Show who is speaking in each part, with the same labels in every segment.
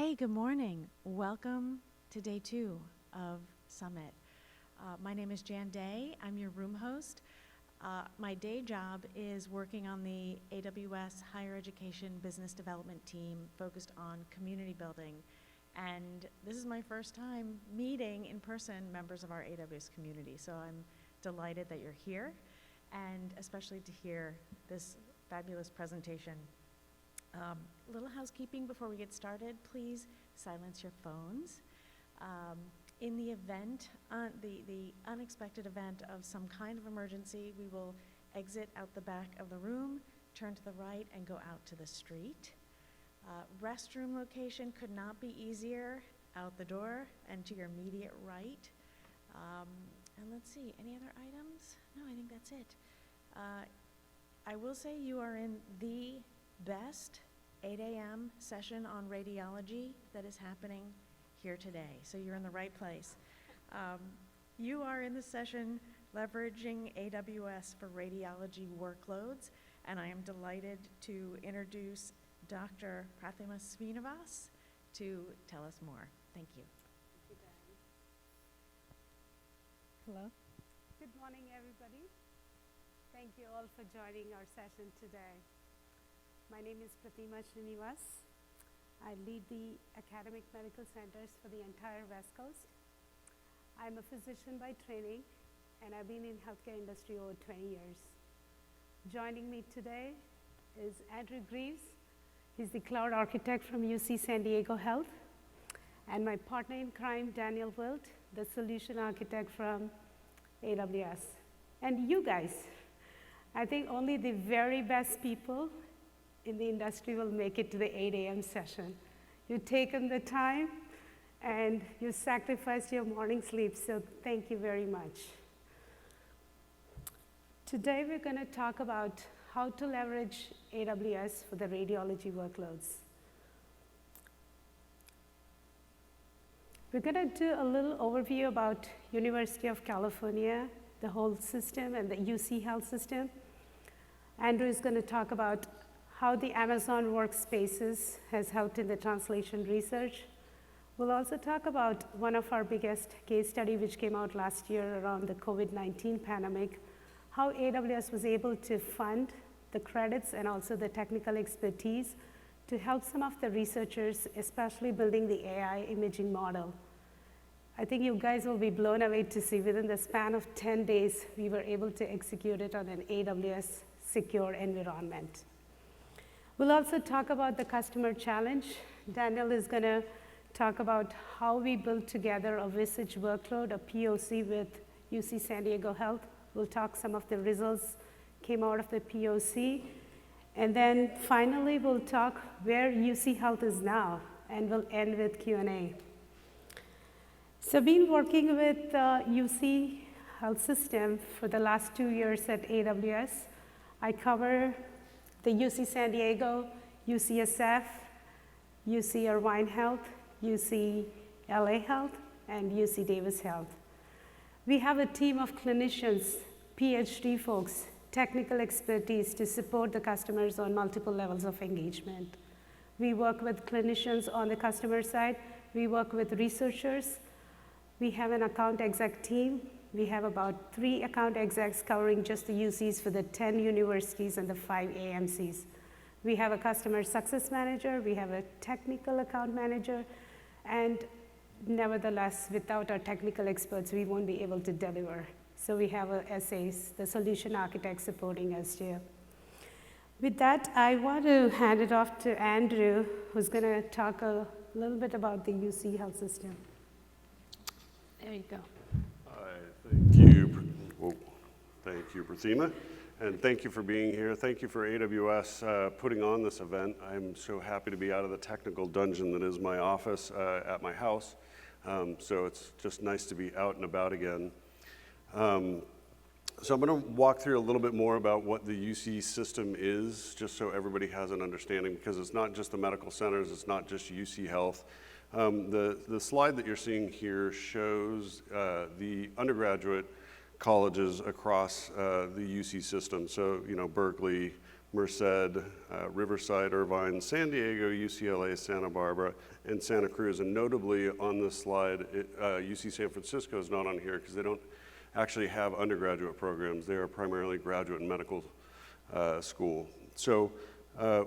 Speaker 1: Hey, good morning. Welcome to day 2 of Summit. My name is Jan Day. I'm your room host. My day job is working on the AWS Higher Education Business Development team focused on community building. And this is my first time meeting in person members of our AWS community. So I'm delighted that you're here, and especially to hear this fabulous presentation. Little housekeeping before we get started. Please silence your phones. In the event, the unexpected event of some kind of emergency, we will exit out the back of the room, turn to the right, and go out to the street. Restroom location could not be easier, out the door and to your immediate right. And let's see, any other items? No, I think that's it. I will say you are in the best 8 a.m. session on radiology that is happening here today. So you're in the right place. You are in the session leveraging AWS for radiology workloads, and I am delighted to introduce Dr. Prathima Srinivas to tell us more. Thank you.
Speaker 2: Thank you, Dan.
Speaker 1: Hello.
Speaker 2: Good morning, everybody. Thank you all for joining our session today. My name is Prathima Srinivas. I lead the academic medical centers for the entire West Coast. I'm a physician by training, and I've been in healthcare industry over 20 years. Joining me today is Andrew Greaves. He's the cloud architect from UC San Diego Health, and my partner in crime, Daniel Wilt, the solution architect from AWS. And you guys, I think only the very best people in the industry will make it to the 8 a.m. session. You've taken the time and you sacrificed your morning sleep, so thank you very much. Today we're going to talk about how to leverage AWS for the radiology workloads. We're going to do a little overview about University of California, the whole system, and the UC Health system. Andrew is going to talk about how the Amazon Workspaces has helped in the translation research. We'll also talk about one of our biggest case study, which came out last year around the COVID-19 pandemic, how AWS was able to fund the credits and also the technical expertise to help some of the researchers, especially building the AI imaging model. I think you guys will be blown away to see within the span of 10 days, we were able to execute it on an AWS secure environment. We'll also talk about the customer challenge. Daniel is going to talk about how we built together a Visage workload, a POC with UC San Diego Health. We'll talk some of the results came out of the POC. And then finally, we'll talk where UC Health is now, and we'll end with Q&A. So I've been working with UC Health System for the last 2 years at AWS. I cover the UC San Diego, UCSF, UC Irvine Health, UC LA Health, and UC Davis Health. We have a team of clinicians, PhD folks, technical expertise to support the customers on multiple levels of engagement. We work with clinicians on the customer side. We work with researchers. We have an account exec team. We have about 3 account execs covering just the UCs for the 10 universities and the 5 AMCs. We have a customer success manager. We have a technical account manager. And nevertheless, without our technical experts, we won't be able to deliver. So we have SAs, the solution architect, supporting us here. With that, I want to hand it off to Andrew, who's going to talk a little bit about the UC Health System. There you go.
Speaker 3: Thank you, Prathima, and thank you for being here. Thank you for AWS putting on this event. I'm so happy to be out of the technical dungeon that is my office at my house. So it's just nice to be out and about again. So I'm going to walk through a little bit more about what the UC system is, just so everybody has an understanding, because it's not just the medical centers, it's not just UC Health. The slide that you're seeing here shows the undergraduate colleges across the UC system. So, Berkeley, Merced, Riverside, Irvine, San Diego, UCLA, Santa Barbara, and Santa Cruz. And notably on this slide, UC San Francisco is not on here because they don't actually have undergraduate programs. They are primarily graduate and medical school. So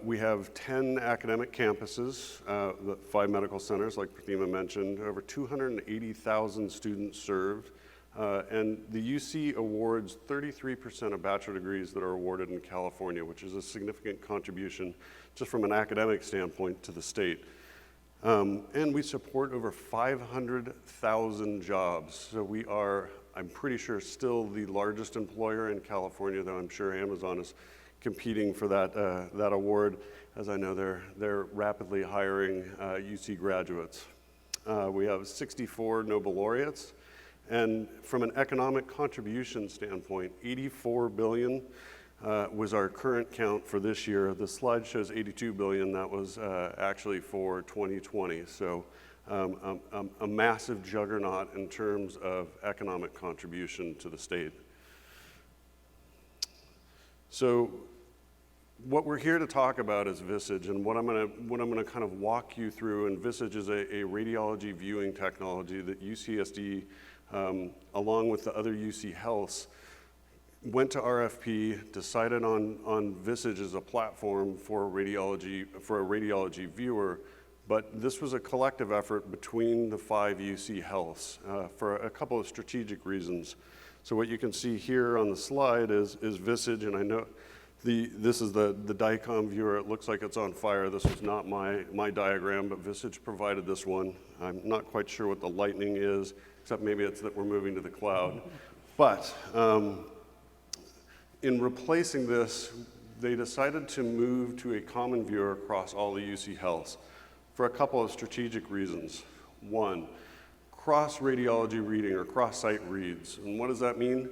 Speaker 3: we have 10 academic campuses, the 5 medical centers, like Prathima mentioned, over 280,000 students served. And the UC awards 33% of bachelor degrees that are awarded in California, which is a significant contribution just from an academic standpoint to the state. And we support over 500,000 jobs. So we are, I'm pretty sure, still the largest employer in California, though I'm sure Amazon is competing for that award, as I know they're rapidly hiring UC graduates. We have 64 Nobel laureates. And from an economic contribution standpoint, 84 billion was our current count for this year. The slide shows 82 billion. That was actually for 2020. So a massive juggernaut in terms of economic contribution to the state. So what we're here to talk about is Visage, and what I'm gonna kind of walk you through. And Visage is a radiology viewing technology that UCSD, along with the other UC Healths, went to RFP, decided on Visage as a platform for a radiology viewer. But this was a collective effort between the 5 UC Healths for a couple of strategic reasons. So what you can see here on the slide is Visage, and I know this is the DICOM viewer. It looks like it's on fire. This was not my diagram, but Visage provided this one. I'm not quite sure what the lightning is, except maybe it's that we're moving to the cloud. But in replacing this, they decided to move to a common viewer across all the UC Healths for a couple of strategic reasons. One, cross-radiology reading or cross-site reads. And what does that mean?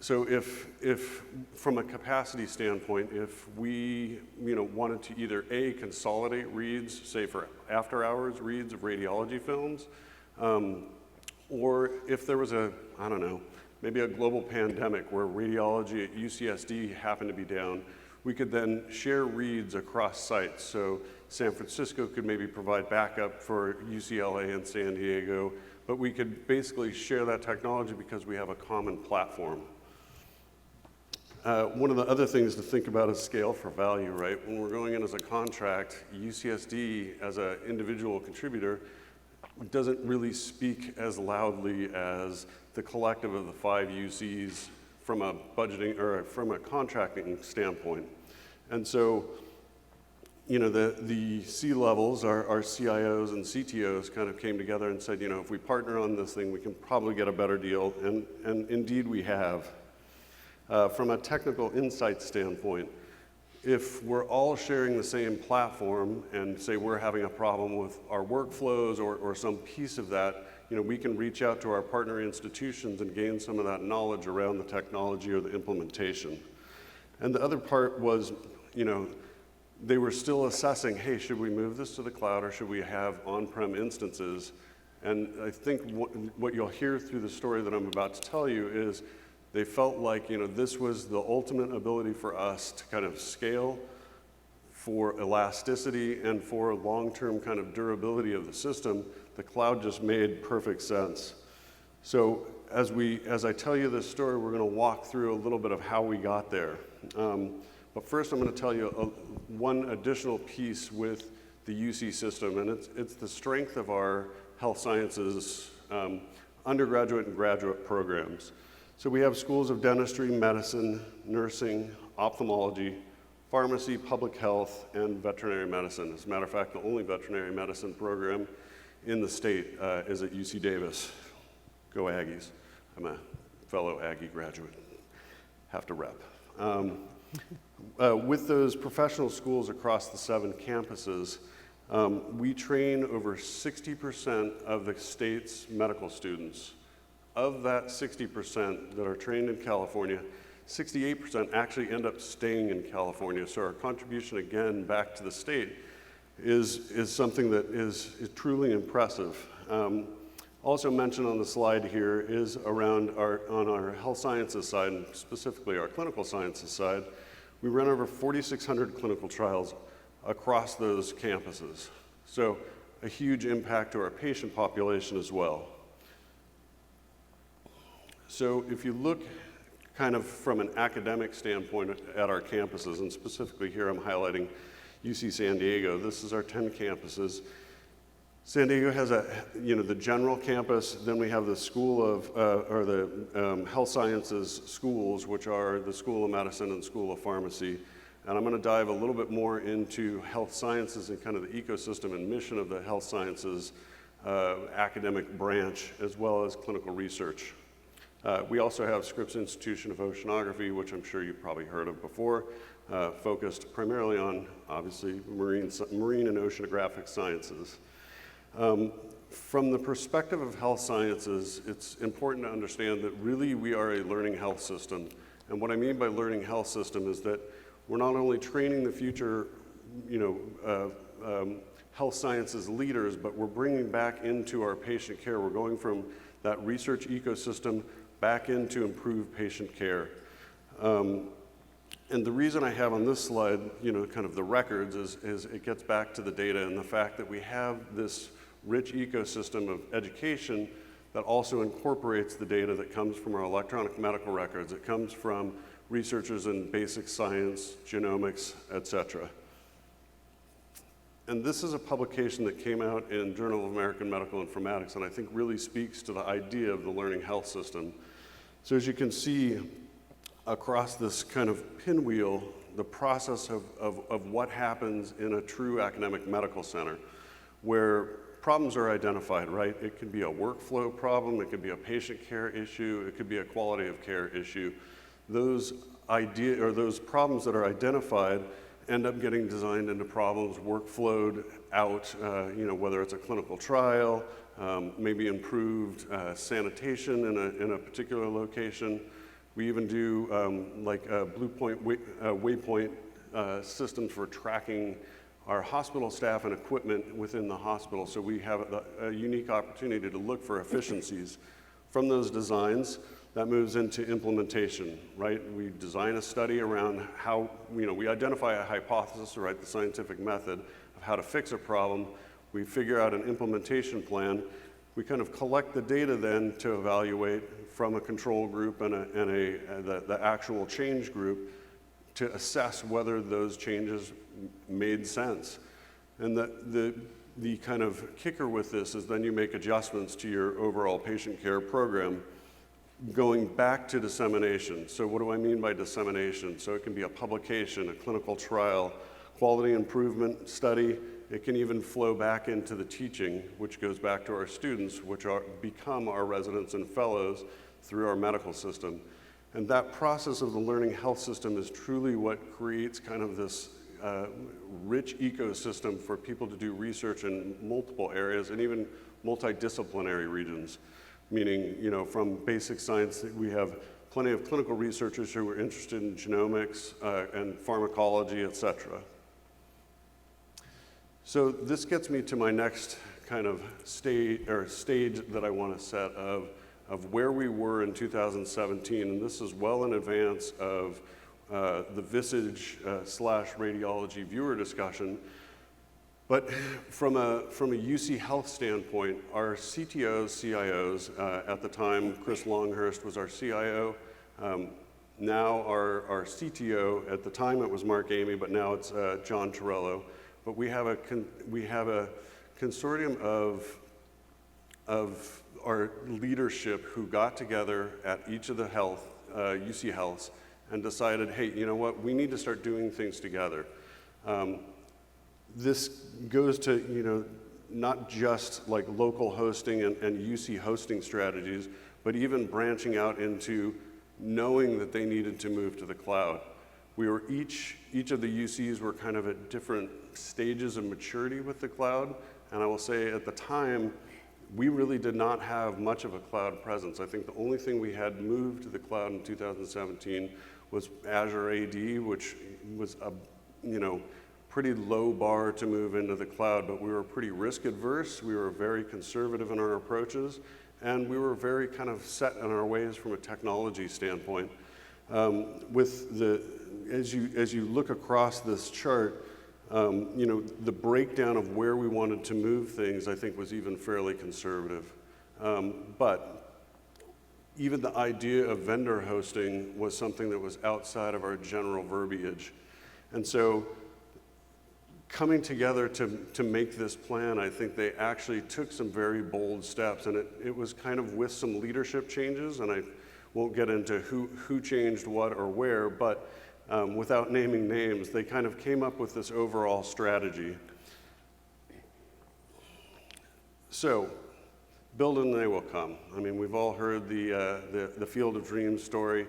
Speaker 3: So if from a capacity standpoint, if we wanted to either A, consolidate reads, say for after-hours reads of radiology films, or if there was maybe a global pandemic where radiology at UCSD happened to be down, we could then share reads across sites. So San Francisco could maybe provide backup for UCLA and San Diego, but we could basically share that technology because we have a common platform. One of the other things to think about is scale for value, right? When we're going in as a contract, UCSD as an individual contributor doesn't really speak as loudly as the collective of the 5 UCs from a budgeting or from a contracting standpoint. And so, the C-levels, our CIOs and CTOs kind of came together and said, if we partner on this thing, we can probably get a better deal, and indeed we have. From a technical insight standpoint, if we're all sharing the same platform and say we're having a problem with our workflows or some piece of that, we can reach out to our partner institutions and gain some of that knowledge around the technology or the implementation. And the other part was, they were still assessing, hey, should we move this to the cloud or should we have on-prem instances? And I think what you'll hear through the story that I'm about to tell you is they felt like, this was the ultimate ability for us to kind of scale for elasticity and for long-term kind of durability of the system. The cloud just made perfect sense. So as I tell you this story, we're going to walk through a little bit of how we got there. But first I'm going to tell you one additional piece with the UC system, and it's the strength of our health sciences undergraduate and graduate programs. So we have schools of dentistry, medicine, nursing, ophthalmology, pharmacy, public health, and veterinary medicine. As a matter of fact, the only veterinary medicine program in the state is at UC Davis. Go Aggies. I'm a fellow Aggie graduate. Have to rep. With those professional schools across the 7 campuses, we train over 60% of the state's medical students. Of that 60% that are trained in California, 68% actually end up staying in California. So our contribution, again, back to the state is something that is truly impressive. Also mentioned on the slide here is around on our health sciences side, and specifically our clinical sciences side, We run over 4,600 clinical trials across those campuses. So a huge impact to our patient population as well. So if you look kind of from an academic standpoint at our campuses, and specifically here I'm highlighting UC San Diego, this is our 10 campuses. San Diego has the general campus, then we have the School of, Health Sciences schools, which are the School of Medicine and School of Pharmacy. And I'm going to dive a little bit more into health sciences and kind of the ecosystem and mission of the health sciences academic branch, as well as clinical research. We also have Scripps Institution of Oceanography, which I'm sure you've probably heard of before, focused primarily on, obviously, marine and oceanographic sciences. From the perspective of health sciences, it's important to understand that really we are a learning health system. And what I mean by learning health system is that we're not only training the future, health sciences leaders, but we're bringing back into our patient care. We're going from that research ecosystem back into improved patient care. And the reason I have on this slide, kind of the records is it gets back to the data and the fact that we have this rich ecosystem of education that also incorporates the data that comes from our electronic medical records. It comes from researchers in basic science, genomics, et cetera. And this is a publication that came out in Journal of American Medical Informatics, and I think really speaks to the idea of the learning health system. So as you can see across this kind of pinwheel, the process of what happens in a true academic medical center, where problems are identified, right? It could be a workflow problem, it could be a patient care issue, it could be a quality of care issue. Those problems that are identified end up getting designed into problems, workflowed out, whether it's a clinical trial, maybe improved sanitation in a particular location. We even do waypoint systems for tracking our hospital staff and equipment within the hospital. So we have a unique opportunity to look for efficiencies. From those designs, that moves into implementation, right? We design a study around how, we identify a hypothesis, right, the scientific method of how to fix a problem. We figure out an implementation plan. We kind of collect the data then to evaluate from a control group and the actual change group to assess whether those changes made sense. And the kind of kicker with this is then you make adjustments to your overall patient care program going back to dissemination. So what do I mean by dissemination? So it can be a publication, a clinical trial, quality improvement study. It can even flow back into the teaching, which goes back to our students, which become our residents and fellows through our medical system. And that process of the learning health system is truly what creates kind of this rich ecosystem for people to do research in multiple areas and even multidisciplinary regions. Meaning, from basic science, we have plenty of clinical researchers who are interested in genomics and pharmacology, et cetera. So this gets me to my next kind of stage that I want to set of where we were in 2017, and this is well in advance of the Visage / radiology viewer discussion. But from a UC Health standpoint, our CTOs, CIOs, at the time, Chris Longhurst was our CIO. Now our CTO, at the time it was Mark Amy, but now it's John Torello. But we have a consortium of our leadership who got together at each of the UC Healths and decided, hey, you know what, we need to start doing things together. This goes to, not just like local hosting and UC hosting strategies, but even branching out into knowing that they needed to move to the cloud. We were each of the UCs were kind of at different stages of maturity with the cloud, and I will say at the time, we really did not have much of a cloud presence. I think the only thing we had moved to the cloud in 2017 was Azure AD, which was a, pretty low bar to move into the cloud, but we were pretty risk adverse. We were very conservative in our approaches, and we were very kind of set in our ways from a technology standpoint. With as you look across this chart, the breakdown of where we wanted to move things, I think, was even fairly conservative. But even the idea of vendor hosting was something that was outside of our general verbiage. And so coming together to make this plan, I think they actually took some very bold steps, and it was kind of with some leadership changes, and I won't get into who changed what or where, but without naming names, they kind of came up with this overall strategy. So, build and they will come. I mean, we've all heard the Field of Dreams story.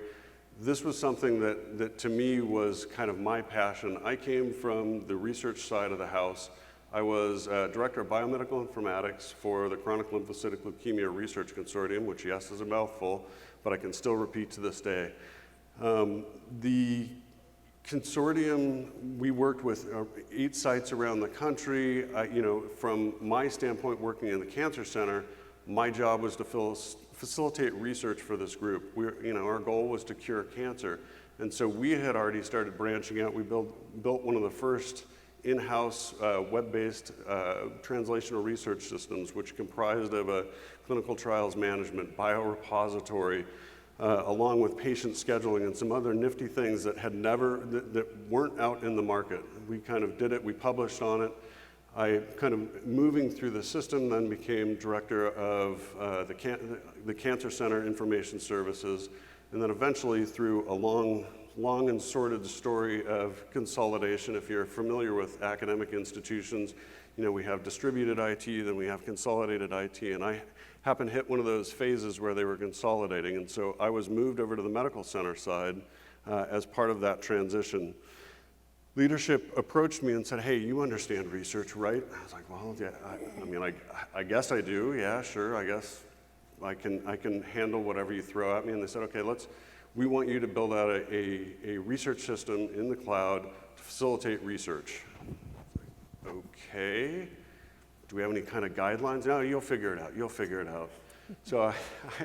Speaker 3: This was something that to me was kind of my passion. I came from the research side of the house. I was Director of Biomedical Informatics for the Chronic Lymphocytic Leukemia Research Consortium, which, yes, is a mouthful, but I can still repeat to this day. The consortium, we worked with 8 sites around the country. From my standpoint, working in the cancer center, my job was to facilitate research for this group. Our goal was to cure cancer. And so we had already started branching out. We built one of the first in-house web-based translational research systems, which comprised of a clinical trials management, biorepository, along with patient scheduling and some other nifty things that weren't out in the market. We kind of did it, we published on it. I kind of moving through the system, then became director of the Cancer Center Information Services, and then eventually through a long and sordid story of consolidation. If you're familiar with academic institutions, we have distributed IT, then we have consolidated IT, and I happened to hit one of those phases where they were consolidating, and so I was moved over to the medical center side as part of that transition. Leadership approached me and said, "Hey, you understand research, right?" I was like, "Well, yeah, I guess I do. Yeah, sure. I guess I can handle whatever you throw at me." And they said, "Okay, we want you to build out a research system in the cloud to facilitate research." Okay. Do we have any kind of guidelines? No, you'll figure it out. You'll figure it out. So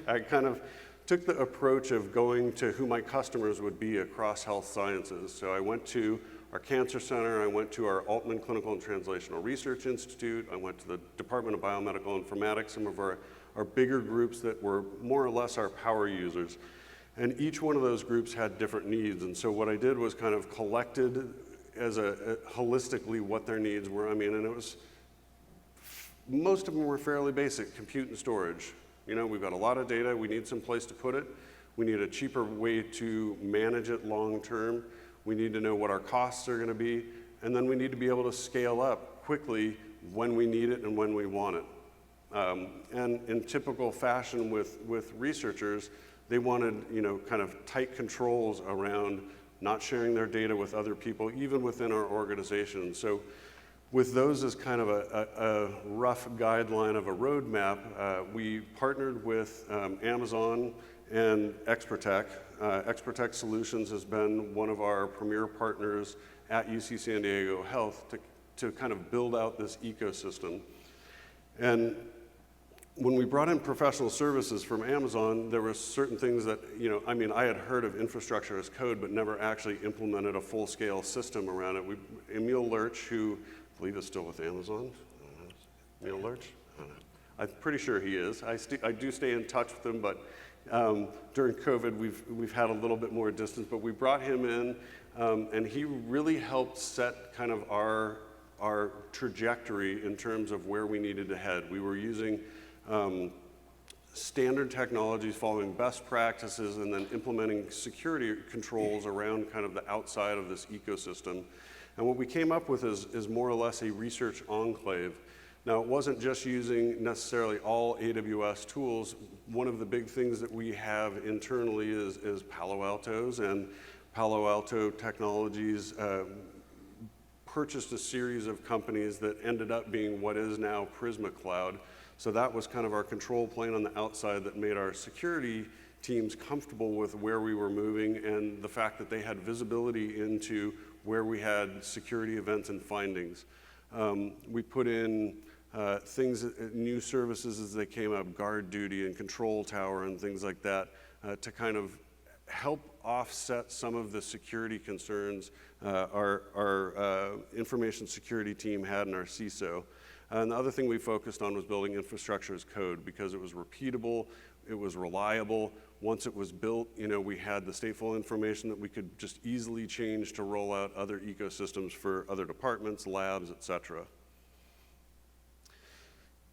Speaker 3: I kind of took the approach of going to who my customers would be across health sciences. So I went to our cancer center, I went to our Altman Clinical and Translational Research Institute, I went to the Department of Biomedical Informatics, some of our bigger groups that were more or less our power users. And each one of those groups had different needs. And so what I did was kind of collected as holistically what their needs were. And it was, most of them were fairly basic, compute and storage. We've got a lot of data, we need some place to put it. We need a cheaper way to manage it long term. We need to know what our costs are going to be, and then we need to be able to scale up quickly when we need it and when we want it. And in typical fashion with researchers, they wanted kind of tight controls around not sharing their data with other people, even within our organization. So with those as kind of a rough guideline of a roadmap, we partnered with Amazon and Expertech. Expertech Solutions has been one of our premier partners at UC San Diego Health to kind of build out this ecosystem. And when we brought in professional services from Amazon, there were certain things that, I had heard of infrastructure as code, but never actually implemented a full-scale system around it. Emil Lurch, who I believe is still with Amazon. Emil Lurch? I don't know. I'm pretty sure he is. I do stay in touch with him, but during COVID, we've had a little bit more distance, but we brought him in, and he really helped set kind of our trajectory in terms of where we needed to head. We were using standard technologies, following best practices, and then implementing security controls around kind of the outside of this ecosystem. And what we came up with is more or less a research enclave. Now, it wasn't just using necessarily all AWS tools. One of the big things that we have internally is Palo Alto's, and Palo Alto Technologies purchased a series of companies that ended up being what is now Prisma Cloud. So that was kind of our control plane on the outside that made our security teams comfortable with where we were moving and the fact that they had visibility into where we had security events and findings. We put in new services as they came up, guard duty and control tower and things like that, to kind of help offset some of the security concerns our information security team had in our CISO. And the other thing we focused on was building infrastructure as code, because it was repeatable, it was reliable. Once it was built, we had the stateful information that we could just easily change to roll out other ecosystems for other departments, labs, et cetera.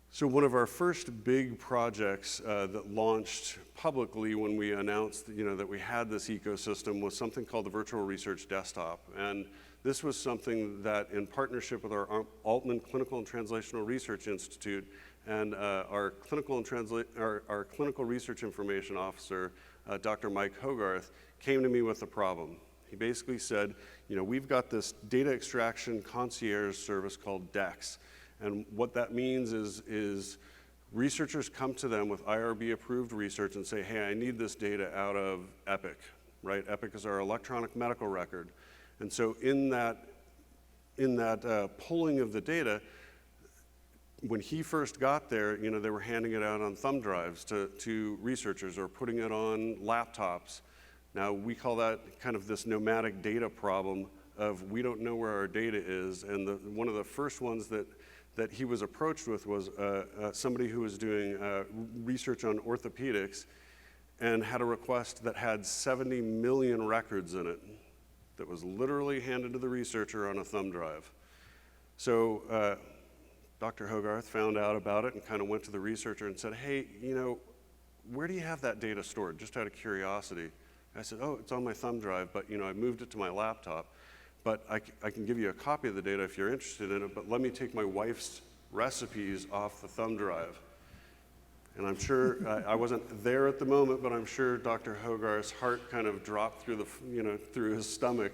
Speaker 3: So one of our first big projects that launched publicly when we announced that we had this ecosystem was something called the Virtual Research Desktop. And this was something that, in partnership with our Altman Clinical and Translational Research Institute and our clinical research information officer, Dr. Mike Hogarth, came to me with a problem. He basically said, we've got this data extraction concierge service called DEX. And what that means is researchers come to them with IRB-approved research and say, hey, I need this data out of Epic, right? Epic is our electronic medical record. And so in that pulling of the data, when he first got there, they were handing it out on thumb drives to researchers or putting it on laptops. Now, we call that kind of this nomadic data problem of we don't know where our data is. And one of the first ones that he was approached with was somebody who was doing research on orthopedics and had a request that had 70 million records in it that was literally handed to the researcher on a thumb drive. So Dr. Hogarth found out about it and kind of went to the researcher and said, hey, where do you have that data stored, just out of curiosity? I said, oh, it's on my thumb drive, but I moved it to my laptop. But I can give you a copy of the data if you're interested in it, but let me take my wife's recipes off the thumb drive. And I'm sure, I wasn't there at the moment, but I'm sure Dr. Hogarth's heart kind of dropped through through his stomach.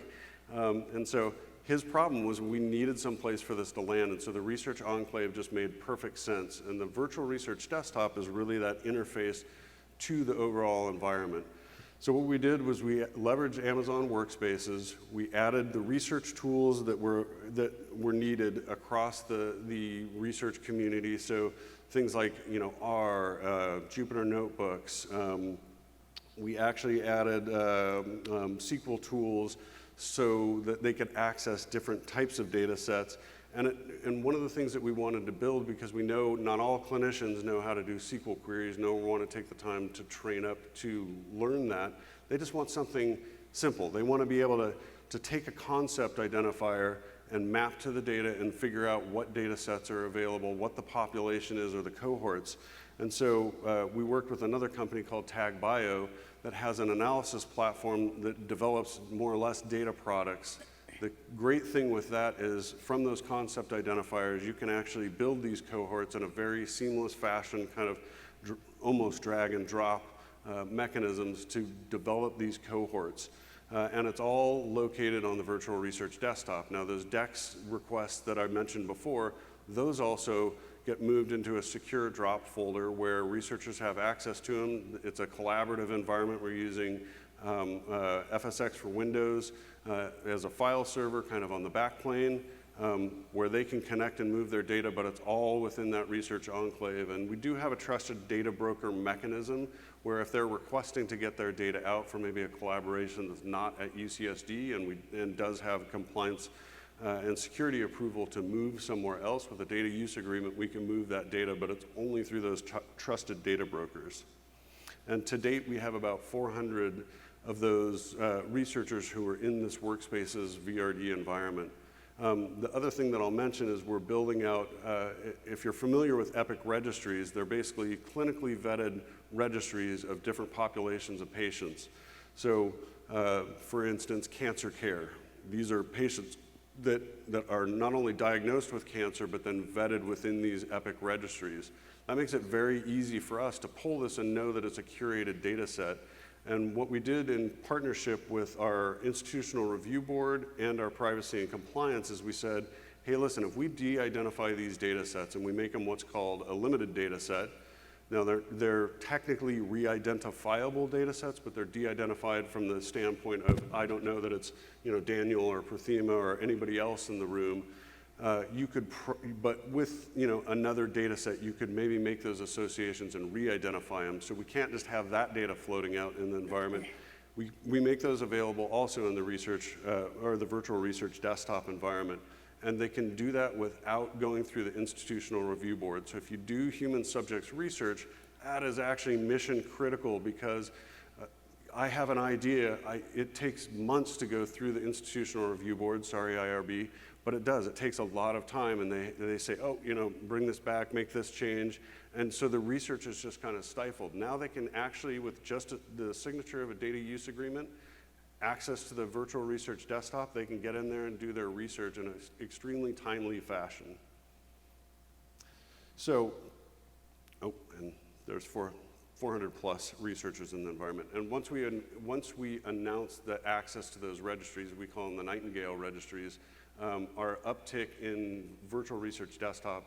Speaker 3: And so his problem was we needed some place for this to land, and so the Research Enclave just made perfect sense. And the Virtual Research Desktop is really that interface to the overall environment. So what we did was we leveraged Amazon Workspaces. We added the research tools that were needed across the research community. So things like R, Jupyter Notebooks. We actually added SQL tools so that they could access different types of data sets. And one of the things that we wanted to build, because we know not all clinicians know how to do SQL queries, no one want to take the time to train up to learn that. They just want something simple. They want to be able to take a concept identifier and map to the data and figure out what data sets are available, what the population is or the cohorts. And so we worked with another company called TagBio that has an analysis platform that develops more or less data products. The great thing with that is from those concept identifiers, you can actually build these cohorts in a very seamless fashion, kind of almost drag and drop mechanisms to develop these cohorts. And it's all located on the Virtual Research Desktop. Now, those DEX requests that I mentioned before, those also get moved into a secure drop folder where researchers have access to them. It's a collaborative environment. We're using FSX for Windows as a file server kind of on the backplane where they can connect and move their data, but it's all within that research enclave. And we do have a trusted data broker mechanism where if they're requesting to get their data out for maybe a collaboration that's not at UCSD and does have compliance and security approval to move somewhere else with a data use agreement, we can move that data, but it's only through those trusted data brokers. And to date, we have about 400 of those researchers who are in this Workspaces VRD environment. The other thing that I'll mention is we're building out, if you're familiar with Epic registries, they're basically clinically vetted registries of different populations of patients. So, for instance, cancer care. These are patients that are not only diagnosed with cancer, but then vetted within these Epic registries. That makes it very easy for us to pull this and know that it's a curated data set. And what we did in partnership with our institutional review board and our privacy and compliance is we said, hey, listen, if we de-identify these data sets and we make them what's called a limited data set, now they're technically re-identifiable data sets, but they're de-identified from the standpoint of, I don't know that it's Daniel or Prathima or anybody else in the room. You could, but with another data set, you could maybe make those associations and re-identify them. So we can't just have that data floating out in the environment. We make those available also in the research or the virtual research desktop environment. And they can do that without going through the institutional review board. So if you do human subjects research, that is actually mission critical because I have an idea. It takes months to go through the institutional review board, sorry IRB, but it does. It takes a lot of time, and they say, oh, bring this back, make this change. And so the research is just kind of stifled. Now they can actually, with just the signature of a data use agreement, access to the virtual research desktop, they can get in there and do their research in an extremely timely fashion. So, and there's 400 plus researchers in the environment. And once we announce the access to those registries, we call them the Nightingale registries, our uptick in virtual research desktop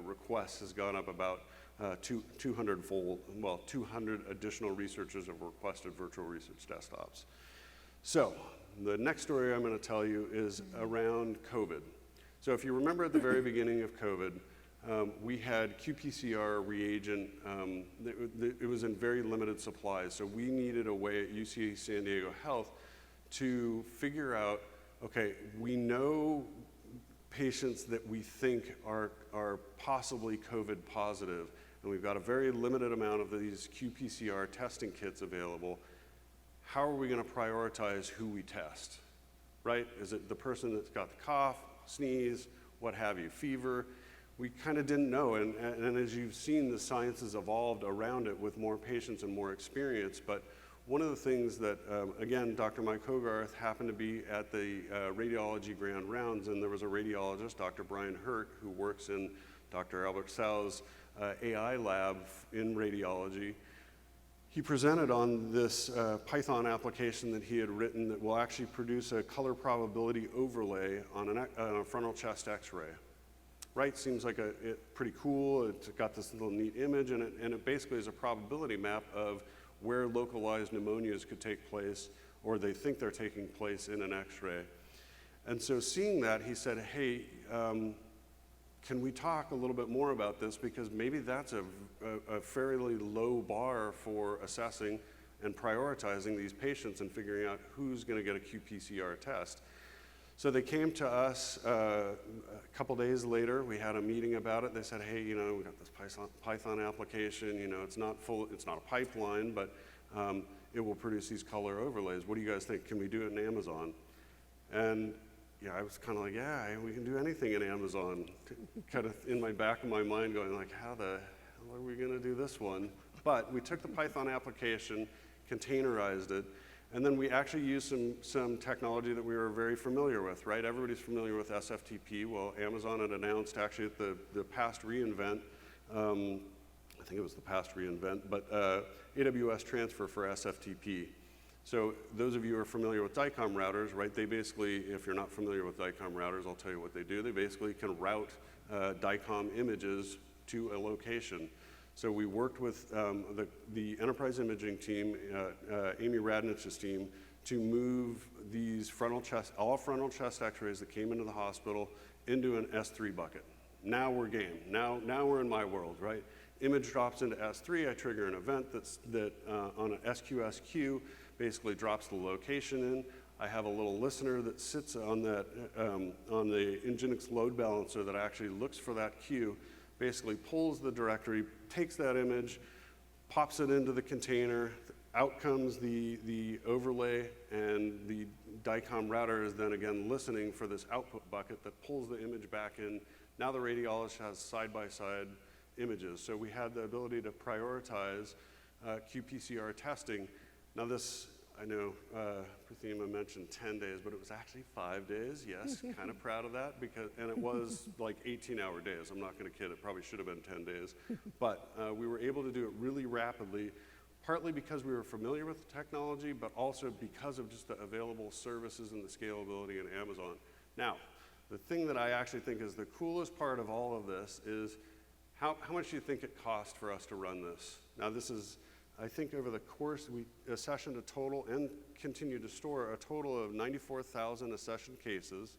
Speaker 3: requests has gone up about 200-fold. Well, 200 additional researchers have requested virtual research desktops. So the next story I'm going to tell you is around COVID. So if you remember at the very beginning of COVID, we had qPCR reagent. It was in very limited supplies. So we needed a way at UC San Diego Health to figure out, okay, we know patients that we think are possibly COVID positive, and we've got a very limited amount of these qPCR testing kits available. How are we going to prioritize who we test, right? Is it the person that's got the cough, sneeze, what have you, fever? We kind of didn't know, and as you've seen, the science has evolved around it with more patients and more experience. But one of the things that, again, Dr. Mike Hogarth happened to be at the radiology grand rounds, and there was a radiologist, Dr. Brian Hurt, who works in Dr. Albert Sal's AI lab in radiology. He presented on this Python application that he had written that will actually produce a color probability overlay on a frontal chest x-ray. Right, seems like pretty cool. It's got this little neat image, and it basically is a probability map of where localized pneumonias could take place, or they think they're taking place in an x-ray. And so seeing that, he said, hey, can we talk a little bit more about this, because maybe that's a fairly low bar for assessing and prioritizing these patients and figuring out who's going to get a qPCR test. So they came to us a couple days later. We had a meeting about it. They said, hey, we got this Python application. It's not a pipeline, but it will produce these color overlays. What do you guys think? Can we do it in Amazon? And I was kind of like, yeah, we can do anything in Amazon. Kind of in my back of my mind going like, how the hell are we going to do this one? But we took the Python application, containerized it, and then we actually used some technology that we were very familiar with, right? Everybody's familiar with SFTP. Well, Amazon had announced actually at the past reInvent, I think it was the past reInvent, but AWS transfer for SFTP. So those of you who are familiar with DICOM routers, right, they basically, if you're not familiar with DICOM routers, I'll tell you what they do. They basically can route DICOM images to a location. So we worked with the enterprise imaging team, Amy Radnich's team, to move these all frontal chest x-rays that came into the hospital into an S3 bucket. Now we're game. Now we're in my world, right? Image drops into S3, I trigger an event that on an SQSQ basically drops the location in. I have a little listener that sits on that on the Nginx load balancer that actually looks for that queue, basically pulls the directory, takes that image, pops it into the container, out comes the overlay, and the DICOM router is then again listening for this output bucket that pulls the image back in. Now the radiologist has side-by-side images. So we had the ability to prioritize qPCR testing. Now this, I know Prathima mentioned 10 days, but it was actually 5 days, yes, kind of proud of that, and it was like 18-hour days. I'm not going to kid, it probably should have been 10 days. But we were able to do it really rapidly, partly because we were familiar with the technology, but also because of just the available services and the scalability in Amazon. Now, the thing that I actually think is the coolest part of all of this is how much do you think it cost for us to run this? Now this is, I think over the course, we accessioned a total and continue to store a total of 94,000 accession cases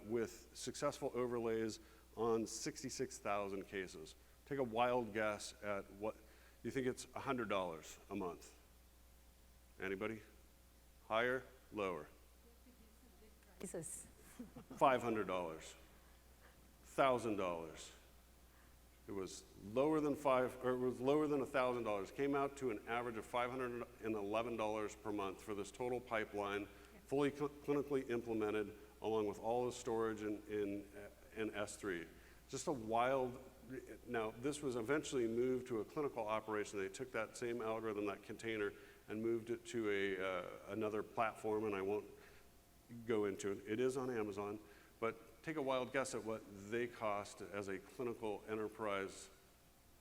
Speaker 3: with successful overlays on 66,000 cases. Take a wild guess at what, you think it's $100 a month? Anybody? Higher, lower?
Speaker 2: Jesus.
Speaker 3: $500, $1,000. It was lower than $1,000. Came out to an average of $511 per month for this total pipeline, fully clinically implemented, along with all the storage in S3. Just a wild. Now, this was eventually moved to a clinical operation. They took that same algorithm, that container, and moved it to another platform, and I won't go into it. It is on Amazon, but take a wild guess at what they cost as a clinical enterprise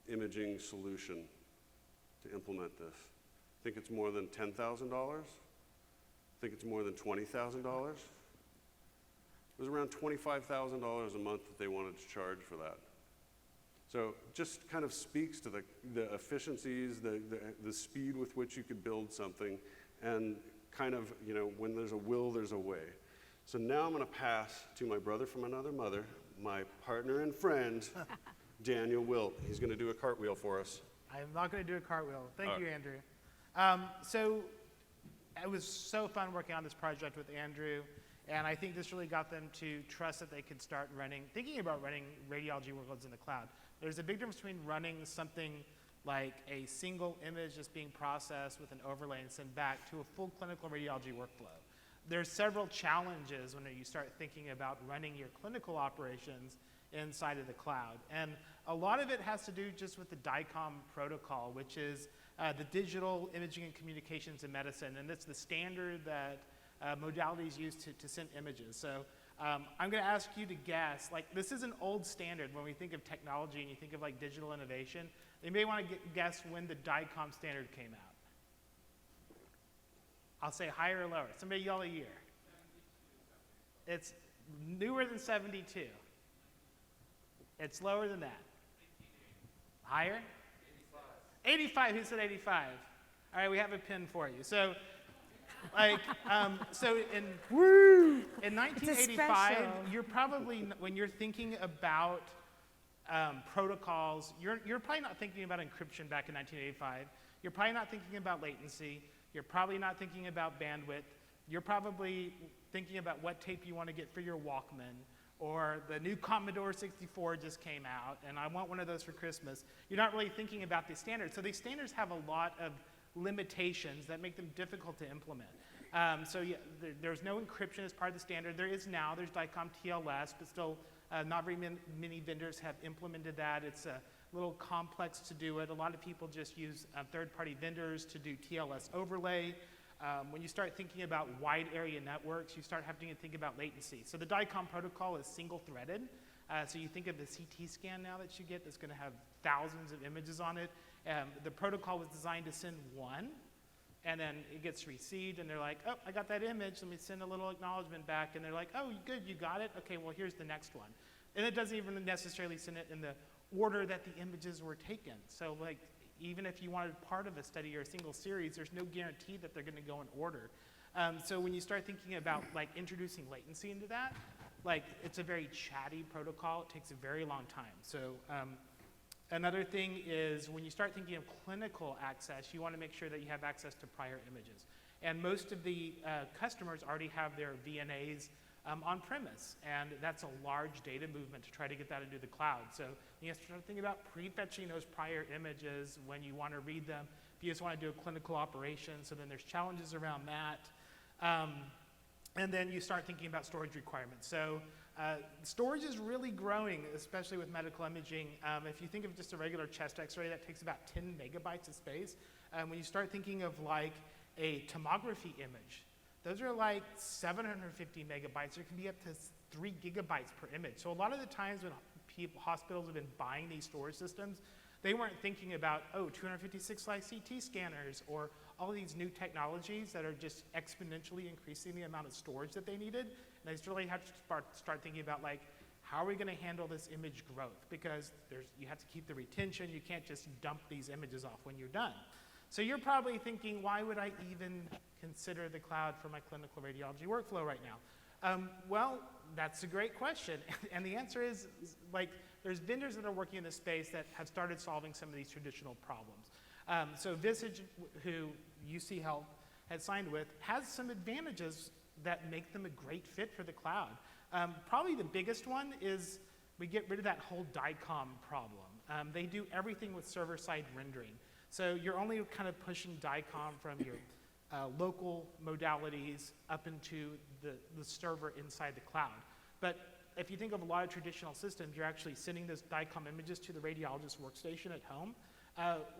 Speaker 3: imaging solution to implement this. Think it's more than $10,000? Think it's more than $20,000? It was around $25,000 a month that they wanted to charge for that. So just kind of speaks to the efficiencies, the speed with which you could build something, and kind of, when there's a will, there's a way. So now I'm going to pass to my brother from another mother, my partner and friend, Daniel Wilt. He's going to do a cartwheel for us.
Speaker 4: I'm not going to do a cartwheel. Thank you, Andrew. So it was so fun working on this project with Andrew, and I think this really got them to trust that they could start thinking about running radiology workloads in the cloud. There's a big difference between running something like a single image just being processed with an overlay and sent back to a full clinical radiology workflow. There's several challenges when you start thinking about running your clinical operations inside of the cloud. And a lot of it has to do just with the DICOM protocol, which is the Digital Imaging and Communications in Medicine. And it's the standard that modalities use to send images. So I'm going to ask you to guess, this is an old standard when we think of technology and you think of digital innovation. You may want to guess when the DICOM standard came out. I'll say higher or lower. Somebody yell a year. It's newer than 72. It's lower than that. Higher? 85. 85. Who said 85? All right, we have a pin for you. So, in 1985, you're probably, when you're thinking about protocols, you're probably not thinking about encryption back in 1985. You're probably not thinking about latency. You're probably not thinking about bandwidth. You're probably thinking about what tape you want to get for your Walkman, or the new Commodore 64 just came out, and I want one of those for Christmas. You're not really thinking about these standards. So these standards have a lot of limitations that make them difficult to implement. There's no encryption as part of the standard. There is now. There's DICOM TLS, but still not very many vendors have implemented that. It's a little complex to do it. A lot of people just use third-party vendors to do TLS overlay. When you start thinking about wide area networks, you start having to think about latency. So the DICOM protocol is single-threaded. So you think of the CT scan now that you get that's going to have thousands of images on it. The protocol was designed to send one, and then it gets received, and they're like, oh, I got that image. Let me send a little acknowledgement back. And they're like, oh, good, you got it? Okay, well, here's the next one. And it doesn't even necessarily send it in the order that the images were taken. So even if you wanted part of a study or a single series, there's no guarantee that they're going to go in order. So when you start thinking about introducing latency into that, it's a very chatty protocol. It takes a very long time. So another thing is when you start thinking of clinical access, you want to make sure that you have access to prior images. And most of the customers already have their VNAs on premise, and that's a large data movement to try to get that into the cloud. So you have to start thinking about prefetching those prior images when you want to read them. If you just want to do a clinical operation, so then there's challenges around that. And then you start thinking about storage requirements. So storage is really growing, especially with medical imaging. If you think of just a regular chest x-ray, that takes about 10 megabytes of space. When you start thinking of a tomography image, those are 750 megabytes. It can be up to 3 gigabytes per image. So a lot of the times when hospitals have been buying these storage systems, they weren't thinking about, 256 slice CT scanners or all these new technologies that are just exponentially increasing the amount of storage that they needed. And they just really have to start thinking about how are we going to handle this image growth? Because you have to keep the retention. You can't just dump these images off when you're done. So you're probably thinking, why would I even consider the cloud for my clinical radiology workflow right now? Well, that's a great question. And the answer is there's vendors that are working in this space that have started solving some of these traditional problems. So Visage, who UC Health, had signed with, has some advantages that make them a great fit for the cloud. Probably the biggest one is we get rid of that whole DICOM problem. They do everything with server-side rendering. So you're only kind of pushing DICOM from your local modalities up into the server inside the cloud. But if you think of a lot of traditional systems, you're actually sending those DICOM images to the radiologist workstation at home.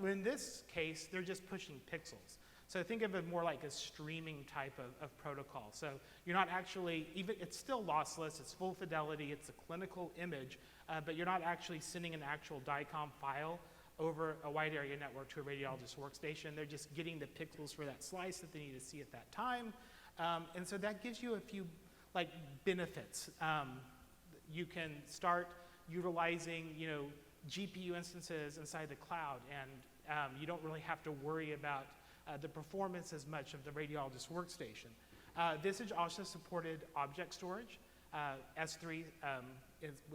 Speaker 4: In this case, they're just pushing pixels. So think of it more like a streaming type of protocol. So you're not actually, it's still lossless, it's full fidelity, it's a clinical image, but you're not actually sending an actual DICOM file over a wide area network to a radiologist workstation. They're just getting the pixels for that slice that they need to see at that time. And so that gives you a few benefits. You can start utilizing GPU instances inside the cloud, and you don't really have to worry about the performance as much of the radiologist workstation. Visage also supported object storage, S3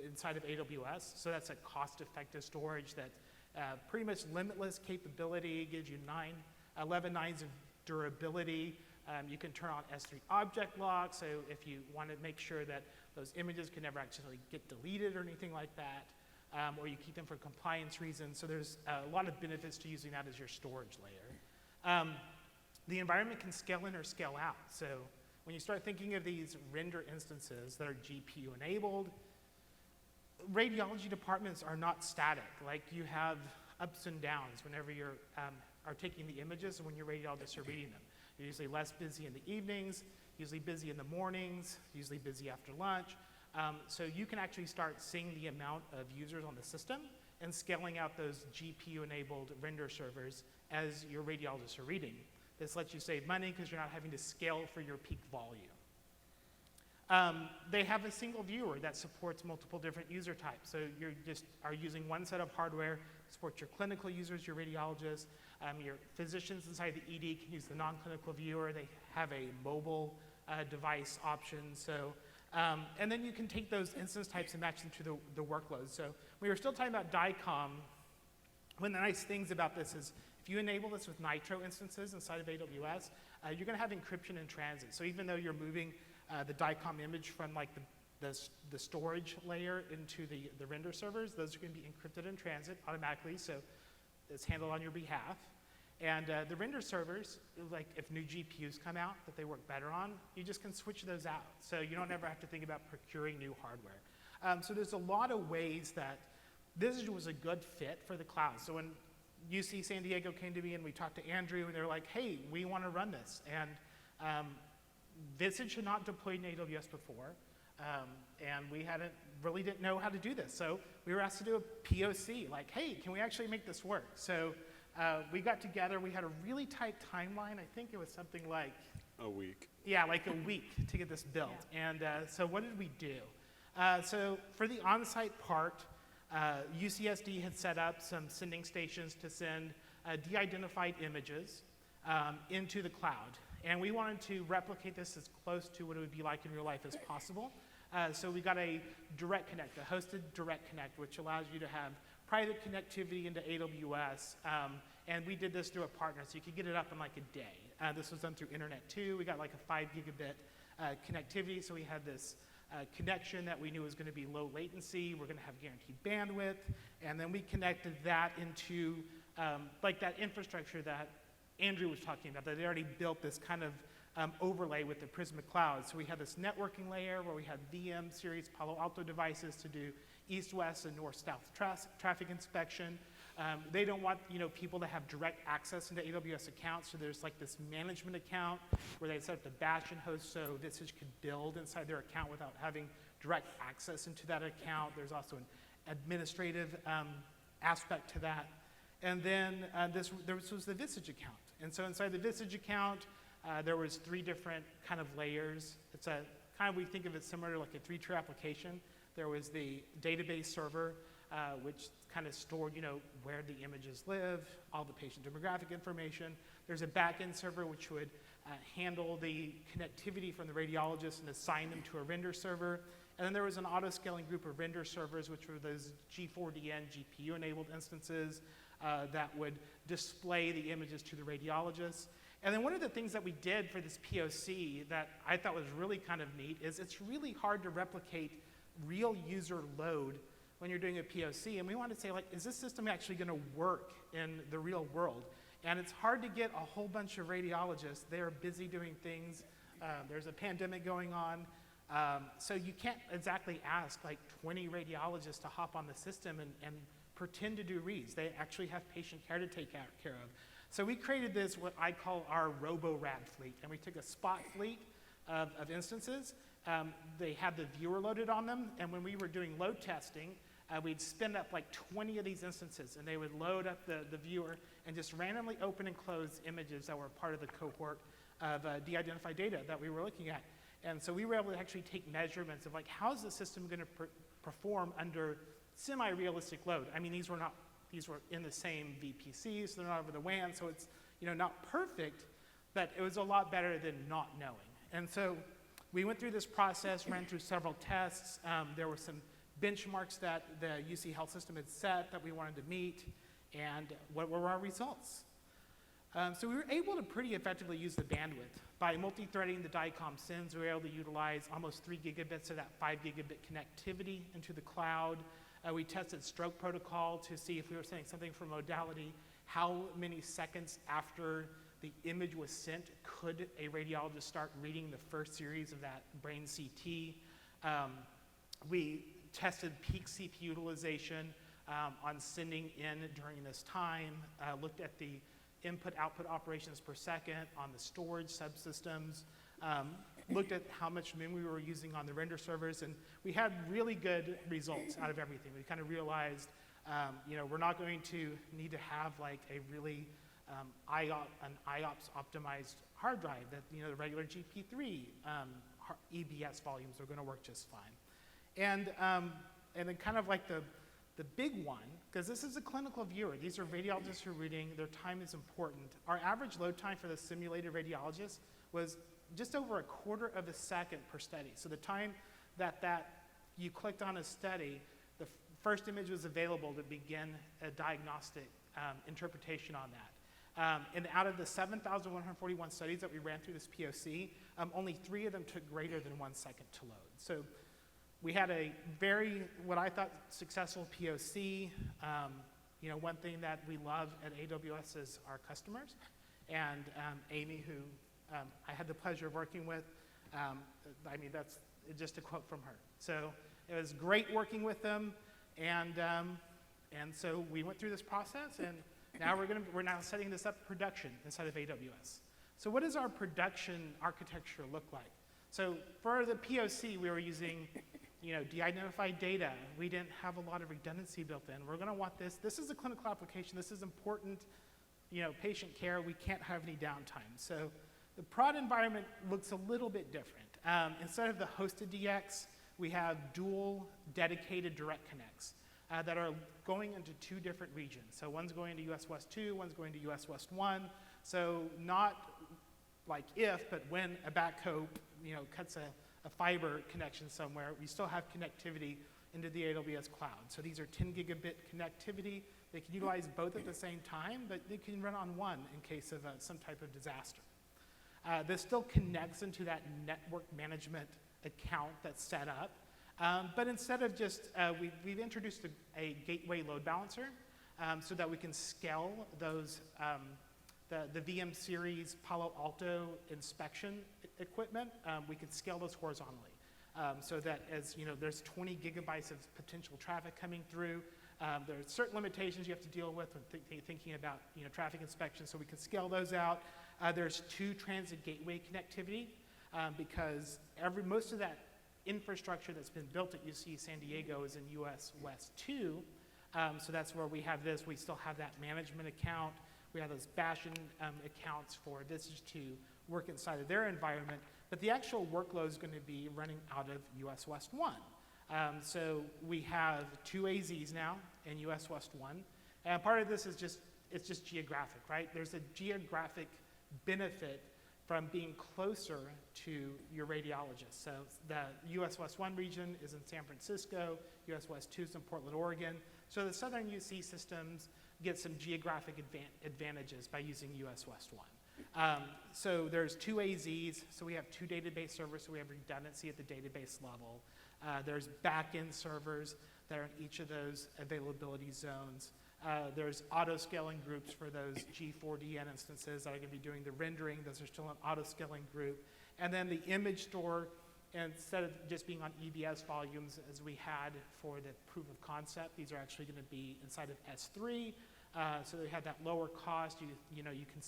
Speaker 4: inside of AWS, so that's a cost-effective storage that pretty much limitless capability, gives you 11 nines of durability. You can turn on S3 object lock, so if you want to make sure that those images can never actually get deleted or anything like that, or you keep them for compliance reasons. So there's a lot of benefits to using that as your storage layer. The environment can scale in or scale out. So when you start thinking of these render instances that are GPU enabled, radiology departments are not static. Like you have ups and downs whenever you're are taking the images and when your radiologists are reading them. You're usually less busy in the evenings, usually busy in the mornings, usually busy after lunch. So you can actually start seeing the amount of users on the system and scaling out those GPU-enabled render servers as your radiologists are reading. This lets you save money because you're not having to scale for your peak volume. They have a single viewer that supports multiple different user types. So you just are using one set of hardware to support your clinical users, your radiologists. Your physicians inside the ED can use the non-clinical viewer. They have a mobile device option. So, and then you can take those instance types and match them to the workloads. So we were still talking about DICOM. One of the nice things about this is if you enable this with Nitro instances inside of AWS, you're going to have encryption in transit. So even though you're moving the DICOM image from like the storage layer into the render servers, those are going to be encrypted in transit automatically, so it's handled on your behalf. And the render servers, like if new GPUs come out that they work better on, you just can switch those out. So you don't ever have to think about procuring new hardware. So there's a lot of ways that Visage was a good fit for the cloud. So when UC San Diego came to me and we talked to Andrew, and they were like, hey, we want to run this. And Visage had not deployed in AWS before, and we really didn't know how to do this. So we were asked to do a POC, like, hey, can we actually make this work? So we got together, we had a really tight timeline. I think it was something like
Speaker 3: A week.
Speaker 4: Yeah, like a week to get this built. Yeah. And so what did we do? So for the on-site part, UCSD had set up some sending stations to send de-identified images into the cloud. And we wanted to replicate this as close to what it would be like in real life as possible. So we got a direct connect, a hosted direct connect, which allows you to have private connectivity into AWS. And we did this through a partner, so you could get it up in like a day. This was done through Internet 2. We got like a 5 gigabit connectivity, so we had this connection that we knew was going to be low latency. We're going to have guaranteed bandwidth. And then we connected that into like that infrastructure that Andrew was talking about, that they already built this kind of overlay with the Prisma Cloud. So we had this networking layer where we had VM series Palo Alto devices to do east-west and north-south traffic inspection. They don't want people to have direct access into AWS accounts, so there's like this management account where they set up the Bastion host so Visage could build inside their account without having direct access into that account. There's also an administrative aspect to that. And then this was the Visage account. And so inside the Visage account, there was 3 different kind of layers. It's a kind of, we think of it similar to like a 3-tier application. There was the database server, which kind of stored, where the images live, all the patient demographic information. There's a backend server which would handle the connectivity from the radiologist and assign them to a render server. And then there was an auto-scaling group of render servers, which were those G4DN GPU-enabled instances that would display the images to the radiologist. And then one of the things that we did for this POC that I thought was really kind of neat is it's really hard to replicate real user load when you're doing a POC. And we wanted to say, like, is this system actually going to work in the real world? And it's hard to get a whole bunch of radiologists. They're busy doing things. There's a pandemic going on. So you can't exactly ask like 20 radiologists to hop on the system and pretend to do reads. They actually have patient care to take care of. So we created this, what I call our robo-rad fleet. And we took a spot fleet of instances. They had the viewer loaded on them. And when we were doing load testing, we'd spin up like 20 of these instances. And they would load up the viewer and just randomly open and close images that were part of the cohort of de-identified data that we were looking at. And so we were able to actually take measurements of like, how's the system going to perform under semi-realistic load? I mean, these were in the same VPC, so they're not over the WAN, so it's not perfect, but it was a lot better than not knowing. And so we went through this process, ran through several tests. There were some benchmarks that the UC Health System had set that we wanted to meet, and what were our results? So we were able to pretty effectively use the bandwidth. By multi-threading the DICOM SINs, we were able to utilize almost 3 gigabits of that 5 gigabit connectivity into the cloud. We tested stroke protocol to see if we were sending something from modality, how many seconds after the image was sent could a radiologist start reading the first series of that brain CT. We tested peak CPU utilization on sending in during this time, looked at the input-output operations per second on the storage subsystems, looked at how much memory we were using on the render servers, and we had really good results out of everything. We kind of realized, we're not going to need to have like a really IOPS optimized hard drive. That the regular GP3 EBS volumes are going to work just fine. And then kind of like the big one, because this is a clinical viewer. These are radiologists who are reading. Their time is important. Our average load time for the simulated radiologist was just over a quarter of a second per study. So the time that you clicked on a study, the first image was available to begin a diagnostic interpretation on that. And out of the 7,141 studies that we ran through this POC, only 3 of them took greater than 1 second to load. So we had a very, what I thought, successful POC. One thing that we love at AWS is our customers. And Amy, who I had the pleasure of working with, that's just a quote from her. So it was great working with them. And so we went through this process, and now we're now setting this up for production inside of AWS. So what does our production architecture look like? So for the POC, we were using de-identified data. We didn't have a lot of redundancy built in. We're going to want this. This is a clinical application. This is important, patient care. We can't have any downtime. So the prod environment looks a little bit different. Instead of the hosted DX, we have dual dedicated direct connects that are going into 2 different regions. So one's going to US West 2, one's going to US West 1. So not like if, but when a backhoe, cuts a fiber connection somewhere, we still have connectivity into the AWS cloud. So these are 10 gigabit connectivity. They can utilize both at the same time, but they can run on one in case of some type of disaster. This still connects into that network management account that's set up. But instead of just, we've introduced a gateway load balancer so that we can scale those, the VM series Palo Alto inspection equipment. We can scale those horizontally so that as there's 20 gigabytes of potential traffic coming through. There are certain limitations you have to deal with when thinking about traffic inspection, so we can scale those out. There's 2 transit gateway connectivity because most of that infrastructure that's been built at UC San Diego is in US West 2. So that's where we have this. We still have that management account. We have those Bastion accounts for Visage to work inside of their environment. But the actual workload is going to be running out of US West 1. So we have 2 AZs now in US West 1. And part of this is it's just geographic, right? There's a geographic benefit from being closer to your radiologist. So the US West 1 region is in San Francisco, US West 2 is in Portland, Oregon. So the southern UC systems get some geographic advantages by using US West 1. So there's two AZs, so we have two database servers, so we have redundancy at the database level. There's back-end servers that are in each of those availability zones. There's auto-scaling groups for those G4DN instances that are going to be doing the rendering. Those are still an auto-scaling group. And then the image store, instead of just being on EBS volumes as we had for the proof of concept, these are actually going to be inside of S3. So they have that lower cost. You know, you can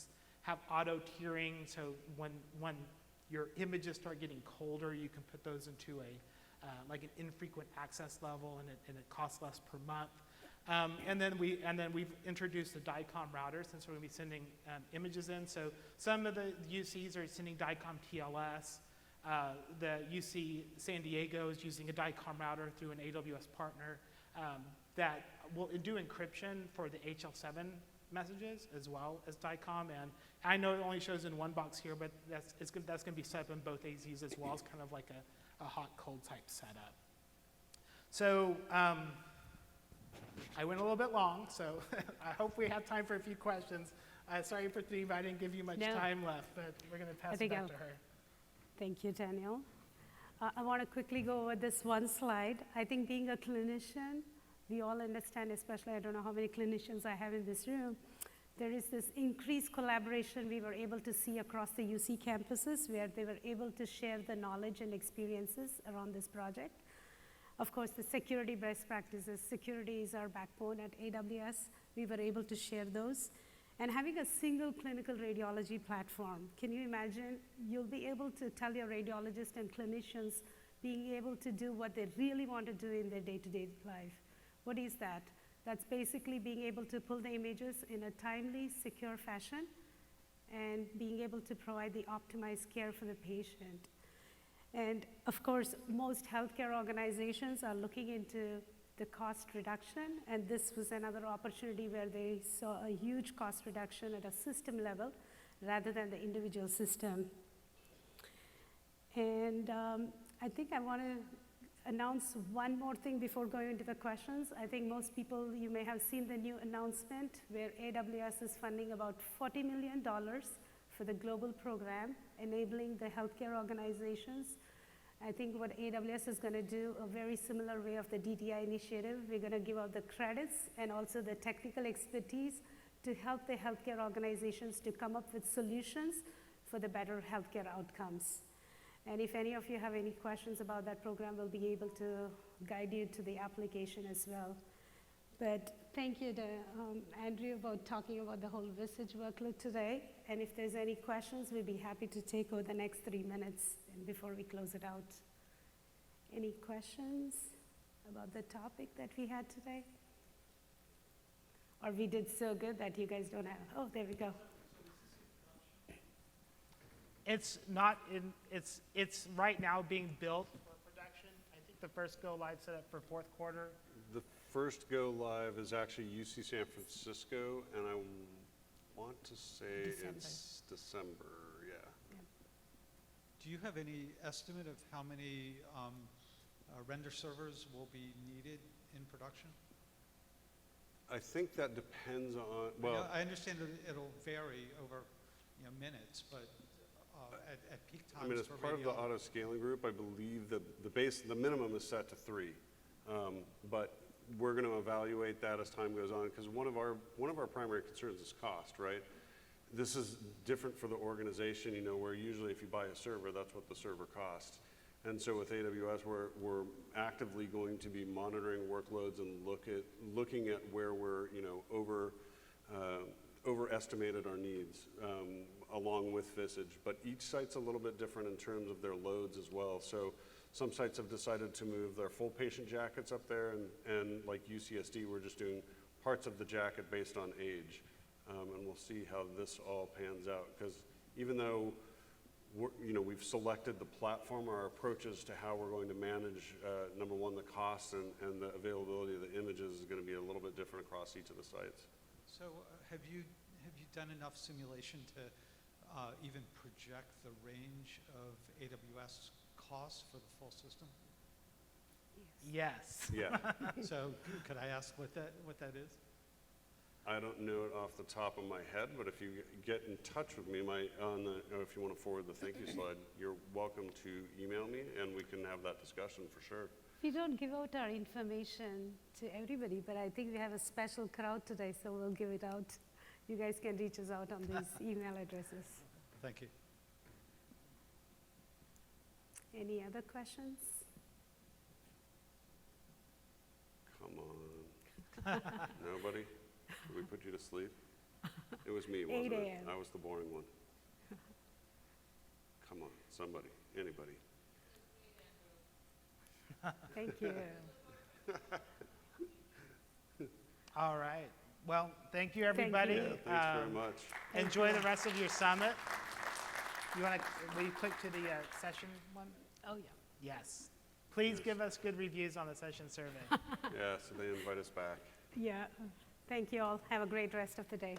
Speaker 4: have auto tiering. So when your images start getting colder, you can put those into like an infrequent access level, and it costs less per month. And then we've introduced the DICOM router, since we're going to be sending images in. So some of the UCs are sending DICOM TLS. The UC San Diego is using a DICOM router through an AWS partner that will do encryption for the HL7 messages as well as DICOM. And I know it only shows in one box here, but that's going to be set up in both AZs as well as kind of like a hot-cold type setup. So I went a little bit long, so I hope we have time for a few questions. Sorry for Steve, I didn't give you much time left, but we're going to pass it back to her.
Speaker 2: Thank you, Daniel. I want to quickly go over this one slide. I think being a clinician, we all understand, especially I don't know how many clinicians I have in this room, there is this increased collaboration we were able to see across the UC campuses, where they were able to share the knowledge and experiences around this project. Of course, the security best practices, security is our backbone at AWS. We were able to share those. And having a single clinical radiology platform, can you imagine? You'll be able to tell your radiologists and clinicians being able to do what they really want to do in their day-to-day life. What is that? That's basically being able to pull the images in a timely, secure fashion and being able to provide the optimized care for the patient. And of course, most healthcare organizations are looking into the cost reduction, and this was another opportunity where they saw a huge cost reduction at a system level rather than the individual system. And I think I want to announce one more thing before going into the questions. I think most people, you may have seen the new announcement where AWS is funding about $40 million for the global program, enabling the healthcare organizations. I think what AWS is going to do, a very similar way of the DTI initiative, we're going to give out the credits and also the technical expertise to help the healthcare organizations to come up with solutions for the better healthcare outcomes. And if any of you have any questions about that program, we'll be able to guide you to the application as well. But thank you to Andrew about talking about the whole Visage workload today. And if there's any questions, we'd be happy to take over the next 3 minutes and before we close it out. Any questions about the topic that we had today? Or we did so good that you guys don't have, oh, there we go.
Speaker 4: It's not in, it's right now being built for production. I think the first go live set up for fourth quarter.
Speaker 3: The first go live is actually UC San Francisco, and I want to say it's December, yeah.
Speaker 5: Do you have any estimate of how many render servers will be needed in production?
Speaker 3: I think that depends on, well,
Speaker 5: I understand that it'll vary over minutes, but at peak times
Speaker 3: I mean, as
Speaker 5: for
Speaker 3: part of the auto scaling group, I believe that the minimum is set to 3. But we're going to evaluate that as time goes on, because one of our primary concerns is cost, right? This is different for the organization, where usually if you buy a server, that's what the server costs. And so with AWS, we're actively going to be monitoring workloads and looking at where we're overestimated our needs, along with Visage. But each site's a little bit different in terms of their loads as well. So some sites have decided to move their full patient jackets up there, and like UCSD, we're just doing parts of the jacket based on age. And we'll see how this all pans out, because even though we've selected the platform, our approaches to how we're going to manage, number one, the costs and the availability of the images is going to be a little bit different across each of the sites.
Speaker 5: So have you done enough simulation to even project the range of AWS costs for the full system?
Speaker 4: Yes.
Speaker 3: Yeah.
Speaker 5: So could I ask what that is?
Speaker 3: I don't know it off the top of my head, but if you get in touch with me, if you want to forward the thank you slide, you're welcome to email me, and we can have that discussion for sure.
Speaker 2: We don't give out our information to everybody, but I think we have a special crowd today, so we'll give it out. You guys can reach us out on these email addresses.
Speaker 5: Thank you.
Speaker 2: Any other questions?
Speaker 3: Come on. Nobody? Did we put you to sleep? It was me,
Speaker 2: 8
Speaker 3: wasn't it?
Speaker 2: a.m.
Speaker 3: I was the boring one. Come on, somebody, anybody.
Speaker 2: Thank you.
Speaker 4: All right. Well, thank you, everybody.
Speaker 2: you.
Speaker 3: Yeah, thanks very much.
Speaker 4: Enjoy the rest of your summit. Will you click to the session one?
Speaker 2: Oh, yeah.
Speaker 4: Yes. Please give us good reviews on the session survey.
Speaker 3: Yeah, so they invite us back.
Speaker 2: Yeah. Thank you all. Have a great rest of the day.